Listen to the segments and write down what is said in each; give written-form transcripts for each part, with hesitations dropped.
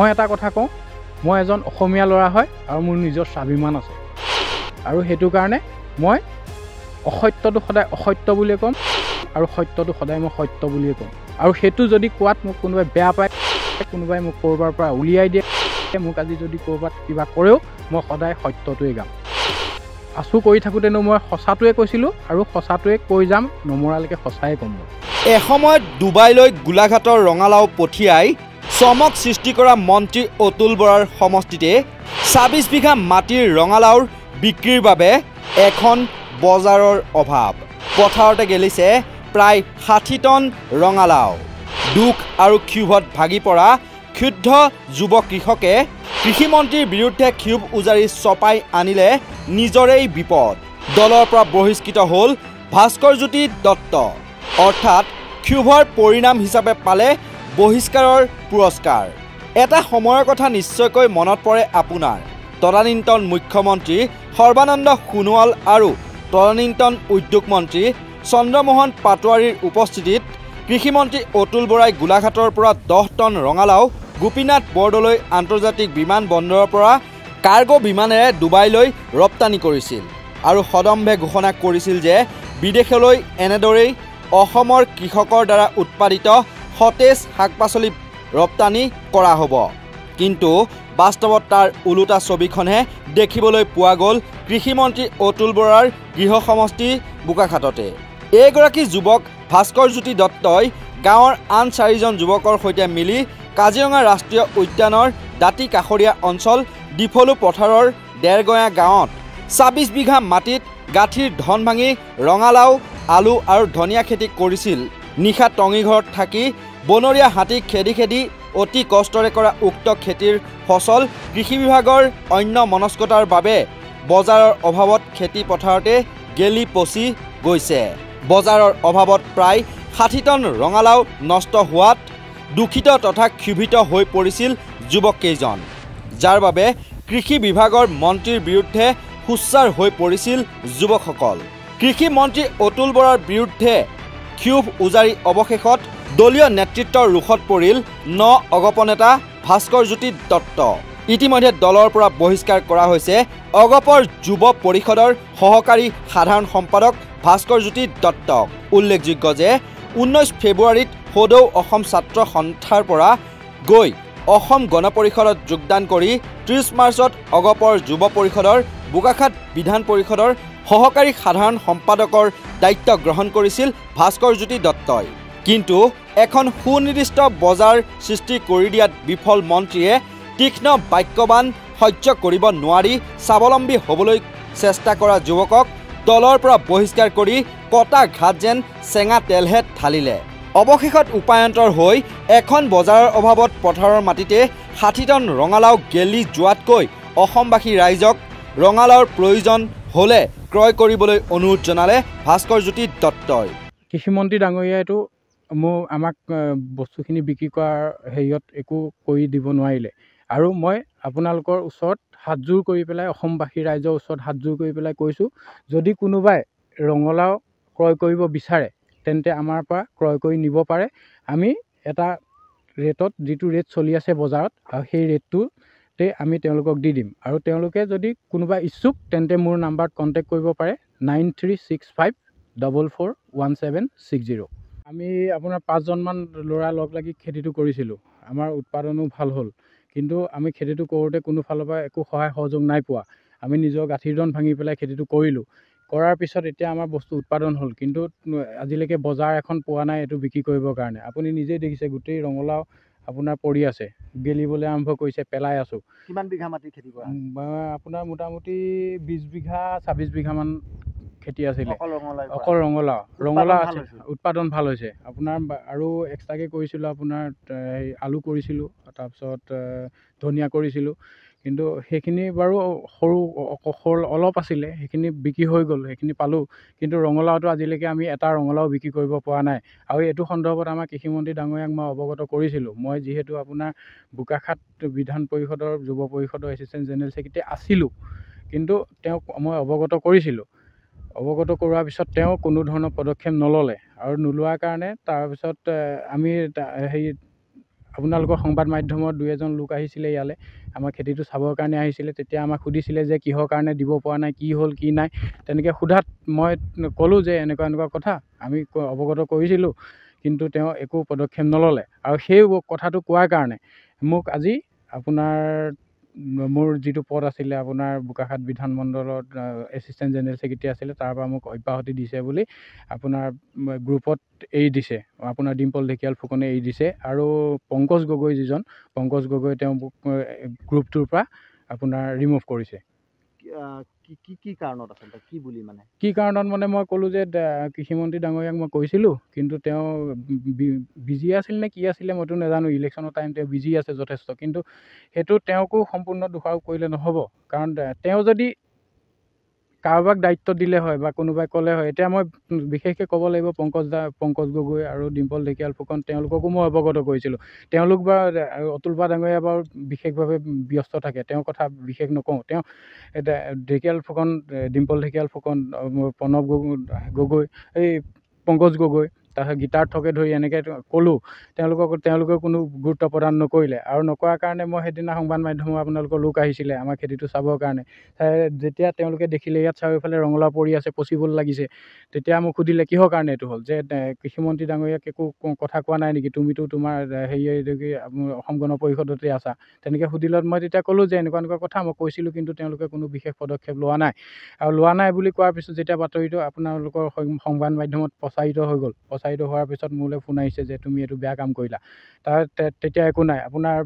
মই এটা কথা কওঁ, মই এজন অসমীয়া ল'ৰা হয় আৰু মোৰ নিজৰ স্বাভিমান আছে, আৰু সেইটো কাৰণে মই অসত্যটো সদায় অসত্য বুলিয়ে ক'ম আৰু সত্যটো সদায় মই সত্য বুলিয়ে ক'ম। আৰু সেইটো যদি কোৱাত মোক কোনোবাই বেয়া পায়, কোনোবাই মোক ক'ৰবাৰ পৰা উলিয়াই দিয়ে, মোক আজি যদি ক'ৰবাত কিবা কৰেও মই সদায় সত্যটোৱে গাম। আছোঁ কৰি থাকোঁতেনো মই সঁচাটোৱে কৈছিলোঁ আৰু সঁচাটোৱে কৈ যাম, নমৰালৈকে সঁচাই ক'ম মই। এসময়ত ডুবাইলৈ গোলাঘাটৰ ৰঙালাও পঠিয়াই চমক সৃষ্টি কৰা মন্ত্ৰী অতুল বৰাৰ সমষ্টিতে ২৬ বিঘা মাটিৰ ৰঙালাওৰ বিক্ৰীৰ বাবে এখন বজাৰৰ অভাৱ। পথাৰতে গেলিছে প্ৰায় ৬০ টন ৰঙালাও। দুখ আৰু ক্ষোভত ভাগি পৰা ক্ষুব্ধ যুৱ কৃষকে কৃষিমন্ত্ৰীৰ বিৰুদ্ধে ক্ষোভ উজাৰি চপাই আনিলে নিজৰেই বিপদ। দলৰ পৰা বহিষ্কৃত হ'ল ভাস্কৰজ্যোতি দত্ত, অৰ্থাৎ ক্ষোভৰ পৰিণাম হিচাপে পালে বহিষ্কাৰৰ পুৰস্কাৰ। এটা সময়ৰ কথা নিশ্চয়কৈ মনত পৰে আপোনাৰ। তদানীন্তন মুখ্যমন্ত্ৰী সৰ্বানন্দ সোণোৱাল আৰু তদানীন্তন উদ্যোগ মন্ত্ৰী চন্দ্ৰমোহন পাটোৱাৰীৰ উপস্থিতিত কৃষিমন্ত্ৰী অতুল বৰাই গোলাঘাটৰ পৰা 10 টন ৰঙালাও গোপীনাথ বৰদলৈ আন্তৰ্জাতিক বিমান বন্দৰৰ পৰা কাৰ্গো বিমানেৰে ডুবাইলৈ ৰপ্তানি কৰিছিল আৰু সদম্ভে ঘোষণা কৰিছিল যে বিদেশলৈ এনেদৰেই অসমৰ কৃষকৰ দ্বাৰা উৎপাদিত সতেজ শাক পাচলি ৰপ্তানি কৰা হ'ব। কিন্তু বাস্তৱত তাৰ ওলোটা ছবিখনহে দেখিবলৈ পোৱা গ'ল কৃষিমন্ত্ৰী অতুল বৰাৰ গৃহ সমষ্টি বোকাখাটতে। এইগৰাকী যুৱক ভাস্কৰজ্যোতি দত্তই গাঁৱৰ আন 4জন যুৱকৰ সৈতে মিলি কাজিৰঙা ৰাষ্ট্ৰীয় উদ্যানৰ দাঁতি কাষৰীয়া অঞ্চল ডিফলু পথাৰৰ ডেৰগঞা গাঁৱত ২৬ বিঘা মাটিত গাঁঠিৰ ধন ভাঙি ৰঙালাও, আলু আৰু ধনিয়া খেতি কৰিছিল। নিশা টঙিঘৰত থাকি বনৰীয়া হাতী খেদি খেদি অতি কষ্টৰে কৰা উক্ত খেতিৰ ফচল কৃষি বিভাগৰ অন্য মনস্কতাৰ বাবে বজাৰৰ অভাৱত খেতি পথাৰতে গেলি পচি গৈছে। বজাৰৰ অভাৱত প্ৰায় ৬০ টন ৰঙালাও নষ্ট হোৱাত দুখিত তথা ক্ষোভিত হৈ পৰিছিল যুৱককেইজন, যাৰ বাবে কৃষি বিভাগৰ মন্ত্ৰীৰ বিৰুদ্ধে সোচ্চাৰ হৈ পৰিছিল যুৱকসকল। কৃষি মন্ত্ৰী অতুল বৰাৰ বিৰুদ্ধে ক্ষোভ উজাৰি অৱশেষত দলীয় নেতৃত্বৰ ৰোষত পৰিল অগপ নেতা ভাস্কৰজ্যোতি দত্ত। ইতিমধ্যে দলৰ পৰা বহিষ্কাৰ কৰা হৈছে অগপৰ যুৱ পৰিষদৰ সহকাৰী সাধাৰণ সম্পাদক ভাস্কৰজ্যোতি দত্তক। উল্লেখযোগ্য যে 19 ফেব্ৰুৱাৰীত সদৌ অসম ছাত্ৰ সন্থাৰ পৰা গৈ অসম গণ পৰিষদত যোগদান কৰি 30 মাৰ্চত অগপৰ যুৱ পৰিষদৰ বোকাখাট বিধান পৰিষদৰ সহকাৰী সাধাৰণ সম্পাদকৰ দায়িত্ব গ্ৰহণ কৰিছিল ভাস্কৰজ্যোতি দত্তই। কিন্তু এখন সুনিৰ্দিষ্ট বজাৰ সৃষ্টি কৰি দিয়াত বিফল মন্ত্ৰীয়ে তীক্ষ্ণ বাক্যবান সহ্য কৰিব নোৱাৰি স্বাৱলম্বী হ'বলৈ চেষ্টা কৰা যুৱকক দলৰ পৰা বহিষ্কাৰ কৰি কটা ঘাট যেন চেঙা তেলহে ঢালিলে। অৱশেষত উপায়ন্তৰ হৈ এখন বজাৰৰ অভাৱত পথাৰৰ মাটিতে ৬০ টন ৰঙালাও গেলি যোৱাতকৈ অসমবাসী ৰাইজক ৰঙালাওৰ প্ৰয়োজন হ'লে ক্ৰয় কৰিবলৈ অনুৰোধ জনালে ভাস্কৰজ্যোতি দত্তই। কৃষিমন্ত্ৰী ডাঙৰীয়াইতো আমাক বস্তুখিনি বিক্ৰী কৰাৰ হেৰিয়ত একো কৰি দিব নোৱাৰিলে, আৰু মই আপোনালোকৰ ওচৰত হাতযোৰ কৰি পেলাই, অসমবাসী ৰাইজৰ ওচৰত হাতযোৰ কৰি পেলাই কৈছোঁ, যদি কোনোবাই ৰঙালাও ক্ৰয় কৰিব বিচাৰে তেন্তে আমাৰ পৰা ক্ৰয় কৰি নিব পাৰে। আমি এটা ৰেটত, যিটো ৰেট চলি আছে বজাৰত, আৰু সেই ৰেটটোতে আমি তেওঁলোকক দি দিম। আৰু তেওঁলোকে যদি কোনোবা ইচ্ছুক তেন্তে মোৰ নাম্বাৰত কণ্টেক্ট কৰিব পাৰে 9365441760। আমি আপোনাৰ 5জনমান ল'ৰা লগ লাগি খেতিটো কৰিছিলোঁ। আমাৰ উৎপাদনো ভাল হ'ল, কিন্তু আমি খেতিটো কৰোঁতে কোনো ফালৰ পৰা একো সহায় সহযোগ নাই পোৱা। আমি নিজৰ গাঁঠিৰ ধন ভাঙি পেলাই খেতিটো কৰিলোঁ। কৰাৰ পিছত এতিয়া আমাৰ বস্তু উৎপাদন হ'ল, কিন্তু আজিলৈকে বজাৰ এখন পোৱা নাই এইটো বিক্ৰী কৰিবৰ কাৰণে। আপুনি নিজেই দেখিছে গোটেই ৰঙালাও আপোনাৰ পৰি আছে, গেলিবলৈ আৰম্ভ কৰিছে, পেলাই আছোঁ। কিমান বিঘা মাটি খেতি কৰা? আপোনাৰ মোটামুটি 20 বিঘা 26 বিঘামান খেতি আছিলে। অকল ৰঙালাও আছে, উৎপাদন ভাল হৈছে। আপোনাৰ আৰু এক্সট্ৰাকৈ কৰিছিলোঁ, আপোনাৰ আলু কৰিছিলোঁ, তাৰপিছত ধনিয়া কৰিছিলোঁ, কিন্তু সেইখিনি বাৰু সৰু অলপ আছিলে, সেইখিনি বিক্ৰী হৈ গ'ল, সেইখিনি পালোঁ। কিন্তু ৰঙালাওটো আজিলৈকে আমি এটা ৰঙালাও বিক্ৰী কৰিব পৰা নাই। আৰু এইটো সন্দৰ্ভত আমাৰ কৃষিমন্ত্ৰী ডাঙৰীয়াক মই অৱগত কৰিছিলোঁ। মই যিহেতু আপোনাৰ বোকাখাট বিধান পৰিষদৰ যুৱ পৰিষদৰ এছিষ্টেণ্ট জেনেৰেল ছেক্ৰেটাৰী আছিলোঁ, কিন্তু তেওঁক মই অৱগত কৰিছিলোঁ। অৱগত কৰোৱাৰ পিছত তেওঁ কোনো ধৰণৰ পদক্ষেপ নল'লে, আৰু নোলোৱাৰ কাৰণে তাৰপিছত আমি আপোনালোকৰ সংবাদ মাধ্যমৰ 2-এজন লোক আহিছিলে ইয়ালৈ আমাৰ খেতিটো চাবৰ কাৰণে আহিছিলে। তেতিয়া আমাক সুধিছিলে যে কিহৰ কাৰণে দিব পৰা নাই, কি হ'ল কি নাই। তেনেকৈ সোধাত মই ক'লোঁ যে এনেকুৱা কথা আমি অৱগত কৰিছিলোঁ, কিন্তু তেওঁ একো পদক্ষেপ নল'লে। আৰু সেই কথাটো কোৱাৰ কাৰণে মোক আজি আপোনাৰ মোৰ যিটো পদ আছিলে আপোনাৰ বোকাখাট বিধানমণ্ডলত এছিষ্টেণ্ট জেনেৰেল ছেক্ৰেটাৰী আছিলে, তাৰ পৰা মোক অব্যাহতি দিছে বুলি আপোনাৰ গ্ৰুপত এৰি দিছে। আপোনাৰ ডিম্পল ঢেকিয়াল ফুকনে এৰি দিছে। আৰু পংকজ গগৈ যিজন, পংকজ গগৈ তেওঁ গ্ৰুপটোৰ পৰা আপোনাৰ ৰিমুভ কৰিছে। কি কাৰণত আচলতে কি বুলি মানে কি কাৰণত মানে মই ক'লোঁ যে কৃষিমন্ত্ৰী ডাঙৰীয়াক মই কৈছিলোঁ, কিন্তু তেওঁ বিজি আছিল নে কি আছিলে মইতো নাজানো। ইলেকশ্যনৰ টাইম তেওঁ বিজি আছে যথেষ্ট, কিন্তু সেইটো তেওঁকো সম্পূৰ্ণ দোষাৰোপ কৰিলে নহ'ব। কাৰণ তেওঁ যদি কাৰোবাক দায়িত্ব দিলে হয় বা কোনোবাই ক'লে হয়, এতিয়া মই বিশেষকৈ ক'ব লাগিব পংকজ গগৈ আৰু ডিম্পল ঢেকিয়াল ফুকন, তেওঁলোককো মই অৱগত কৰিছিলোঁ। তেওঁলোক বা অতুল বৰা ডাঙৰীয়া বাৰু বিশেষভাৱে ব্যস্ত থাকে, তেওঁৰ কথা বিশেষ নকওঁ। তেওঁ ঢেকিয়াল ফুকন, ডিম্পল ঢেকিয়াল ফুকন, প্ৰণৱ গগৈ, এই পংকজ গগৈ, তাৰপিছত গীতাৰ্থকে ধৰি এনেকৈ ক'লোঁ, তেওঁলোকে কোনো গুৰুত্ব প্ৰদান নকৰিলে। আৰু নকৰাৰ কাৰণে মই সেইদিনা সংবাদ মাধ্যমৰ আপোনালোকৰ লোক আহিছিলে আমাৰ খেতিটো চাবৰ কাৰণে। যেতিয়া তেওঁলোকে দেখিলে ইয়াত চাৰিওফালে ৰঙালাও পৰি আছে, পচিবল লাগিছে, তেতিয়া মোক সুধিলে কিহৰ কাৰণে এইটো হ'ল, যে কৃষিমন্ত্ৰী ডাঙৰীয়াক একো কথা কোৱা নাই নেকি, তুমিতো তোমাৰ অসম গণ পৰিষদতে আছা। তেনেকৈ সুধিলত মই তেতিয়া ক'লোঁ যে এনেকুৱা কথা মই কৈছিলোঁ, কিন্তু তেওঁলোকে কোনো বিশেষ পদক্ষেপ লোৱা নাই। আৰু লোৱা নাই বুলি কোৱাৰ পিছত যেতিয়া বাতৰিটো আপোনালোকৰ সংবাদ মাধ্যমত প্ৰচাৰিত হৈ গ'ল, প্ৰচাৰিত হোৱাৰ পিছত মোলৈ ফোন আহিছে যে তুমি এইটো বেয়া কাম কৰিলা। তেতিয়া একো নাই। আপোনাৰ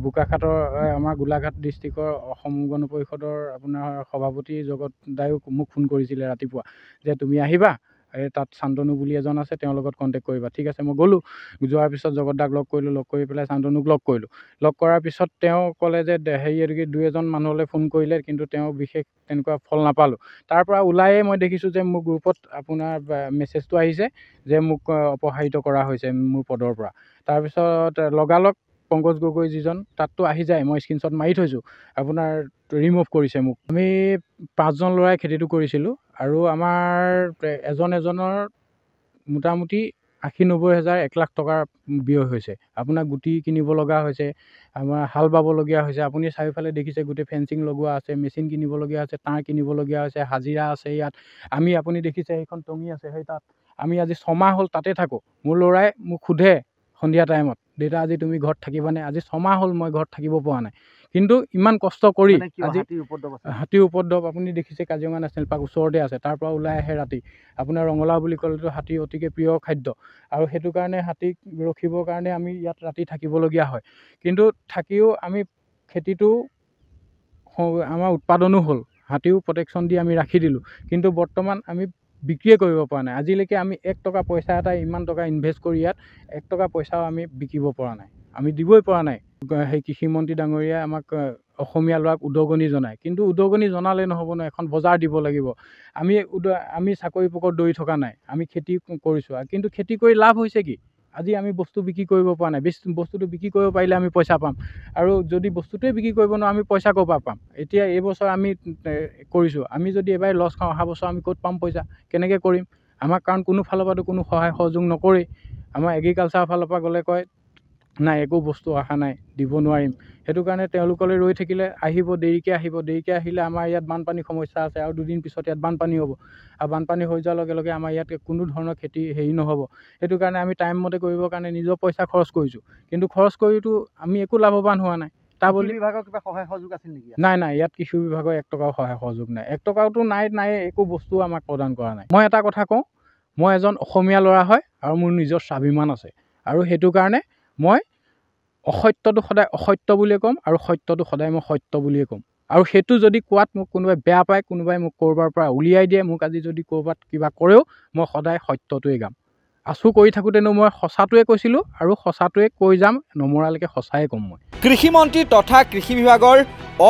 বোকাখাটৰ আমাৰ গোলাঘাট ডিষ্ট্ৰিক্টৰ অসম গণ পৰিষদৰ আপোনাৰ সভাপতি জগত দায়ো মোক ফোন কৰিছিলে ৰাতিপুৱা যে তুমি আহিবা, তাত শান্তনু বুলি এজন আছে, তেওঁৰ লগত কণ্টেক্ট কৰিবা। ঠিক আছে, মই গ'লোঁ। যোৱাৰ পিছত জগত দাক লগ কৰিলোঁ, লগ কৰি পেলাই শান্তনুক লগ কৰিলোঁ। লগ কৰাৰ পিছত তেওঁ ক'লে যে 2-এজন মানুহলৈ ফোন কৰিলে, কিন্তু তেওঁ বিশেষ তেনেকুৱা ফল নাপালোঁ। তাৰ পৰা ওলায়ে মই দেখিছোঁ যে মোৰ গ্ৰুপত আপোনাৰ মেছেজটো আহিছে যে মোক অপসাৰিত কৰা হৈছে মোৰ পদৰ পৰা। তাৰপিছত লগালগ পংকজ গগৈ যিজন, তাততো আহি যায়, মই স্ক্ৰীনশ্বট মাৰি থৈছোঁ, আপোনাৰ ৰিমুভ কৰিছে মোক। আমি 5জন ল'ৰাই খেতিটো কৰিছিলোঁ, আৰু আমাৰ এজনৰ মোটামুটি 80-90 হাজাৰ 1 লাখ টকাৰ ব্যয় হৈছে। আপোনাৰ গুটি কিনিব লগা হৈছে, আমাৰ হাল বাবলগীয়া হৈছে। আপুনি চাৰিওফালে দেখিছে গোটেই ফেঞ্চিং লগোৱা আছে, মেচিন কিনিবলগীয়া হৈছে, তাঁৰ কিনিবলগীয়া হৈছে, হাজিৰা আছে ইয়াত। আপুনি দেখিছে সেইখন টঙি আছে, সেই তাত আমি আজি 6 মাহ হ'ল তাতে থাকোঁ। মোৰ ল'ৰাই মোক সোধে সন্ধিয়া টাইমত, দেউতা আজি তুমি ঘৰত থাকিবানে? আজি 6 মাহ হ'ল মই ঘৰত থাকিব পৰা নাই, কিন্তু ইমান কষ্ট কৰি আজি হাতীৰ উপদ্ৰৱ আপুনি দেখিছে। কাজিৰঙা নেশ্যনেল পাৰ্ক ওচৰতে আছে, তাৰ পৰা ওলাই আহে ৰাতি। আপোনাৰ ৰঙালাও বুলি ক'লেতো হাতী অতিকৈ প্ৰিয় খাদ্য, আৰু সেইটো কাৰণে হাতীক ৰখিবৰ কাৰণে আমি ইয়াত ৰাতি থাকিবলগীয়া হয়। কিন্তু থাকিও আমি খেতিটো আমাৰ উৎপাদনো হ'ল, হাতীও প্ৰটেকশ্যন দি আমি ৰাখি দিলোঁ, কিন্তু বৰ্তমান আমি বিক্ৰীয়ে কৰিব পৰা নাই। আজিলৈকে আমি 1 টকা পইচা এটা ইমান টকা ইনভেষ্ট কৰি ইয়াত 1 টকা পইচাও আমি বিকিব পৰা নাই, আমি দিবই পৰা নাই। সেই কৃষিমন্ত্ৰী ডাঙৰীয়াই আমাক অসমীয়া ল'ৰাক উদগনি জনায়, কিন্তু উদগনি জনালে নহ'ব ন, এখন বজাৰ দিব লাগিব। আমি চাকৰি পকৰত দৌৰি থকা নাই, আমি খেতি কৰিছোঁ, কিন্তু খেতি কৰি লাভ হৈছে কি? আজি আমি বস্তু বিক্ৰী কৰিব পৰা নাই। বস্তুটো বিক্ৰী কৰিব পাৰিলে আমি পইচা পাম, আৰু যদি বস্তুটোৱে বিক্ৰী কৰিব নোৱাৰোঁ আমি পইচা ক'ৰ পৰা পাম? এতিয়া এইবছৰ আমি কৰিছোঁ, আমি যদি এবাৰ লছ খাওঁ, অহা বছৰ আমি ক'ত পাম পইচা? কেনেকৈ কৰিম? আমাক কাৰণ কোনো ফালৰ পৰাতো কোনো সহায় সহযোগ নকৰেই। আমাৰ এগ্ৰিকালচাৰৰ ফালৰ পৰা গ'লে কয় নাই, একো বস্তু অহা নাই, দিব নোৱাৰিম। সেইটো কাৰণে তেওঁলোকলৈ ৰৈ থাকিলে আহিব, দেৰিকৈ আহিব। দেৰিকৈ আহিলে আমাৰ ইয়াত বানপানীৰ সমস্যা আছে, আৰু 2 দিন পিছত ইয়াত বানপানী হ'ব, আৰু বানপানী হৈ যোৱাৰ লগে লগে আমাৰ ইয়াত কোনো ধৰণৰ খেতি নহ'ব। সেইটো কাৰণে আমি টাইম মতে কৰিবৰ কাৰণে নিজৰ পইচা খৰচ কৰিছোঁ, কিন্তু খৰচ কৰিতো আমি একো লাভৱান হোৱা নাই। তাৰ বুলি বিভাগৰ কিবা সহায় সহযোগ আছিল নেকি? নাই, ইয়াত কৃষি বিভাগৰ 1 টকাও সহায় সহযোগ নাই। 1 টকাওতো নাই, একো বস্তু আমাক প্ৰদান কৰা নাই। মই এটা কথা কওঁ, মই এজন অসমীয়া ল'ৰা হয়, আৰু মোৰ নিজৰ স্বাভিমান আছে, আৰু সেইটো কাৰণে মই অসত্যটো সদায় অসত্য বুলিয়ে ক'ম, আৰু সত্যটো সদায় মই সত্য বুলিয়ে ক'ম। আৰু সেইটো যদি কোৱাত মোক কোনোবাই বেয়া পায়, কোনোবাই মোক ক'ৰবাৰ পৰা উলিয়াই দিয়ে, মোক আজি যদি ক'ৰবাত কিবা কৰেও, মই সদায় সত্যটোৱে গাম। আছোঁ কৰি থাকোঁতেনো মই সঁচাটোৱে কৈছিলোঁ, আৰু সঁচাটোৱে কৈ যাম, নমৰালৈকে সঁচাই ক'ম মই। কৃষিমন্ত্ৰী তথা কৃষি বিভাগৰ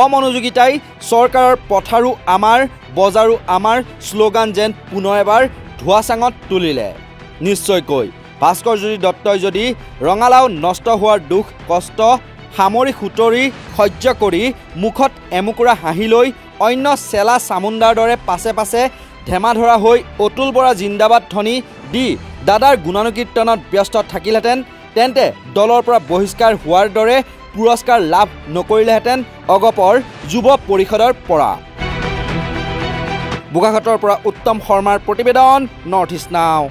অমনোযোগিতাই চৰকাৰৰ পথাৰো আমাৰ, বজাৰো আমাৰ শ্লোগান যেন পুনৰ এবাৰ ধোঁৱাচাঙত তুলিলে। নিশ্চয়কৈ ভাস্কৰজ্যোতি দত্তই যদি ৰঙালাও নষ্ট হোৱাৰ দুখ কষ্ট সামৰি সুতৰি সহ্য কৰি মুখত এমুকুৰা হাঁহি লৈ অন্য চেলা চামুণ্ডাৰ দৰে পাছে পাছে ধেমাধৰা হৈ অতুল বৰা জিন্দাবাদ ধ্বনি দি দাদাৰ গুণানুকীৰ্তনত ব্যস্ত থাকিলহেঁতেন, তেন্তে দলৰ পৰা বহিষ্কাৰ হোৱাৰ দৰে পুৰস্কাৰ লাভ নকৰিলেহেঁতেন অগপৰ যুৱ পৰিষদৰ পৰা। বোকাখাতৰ পৰা উত্তম শৰ্মাৰ প্ৰতিবেদন, নৰ্থ ইষ্ট নাও।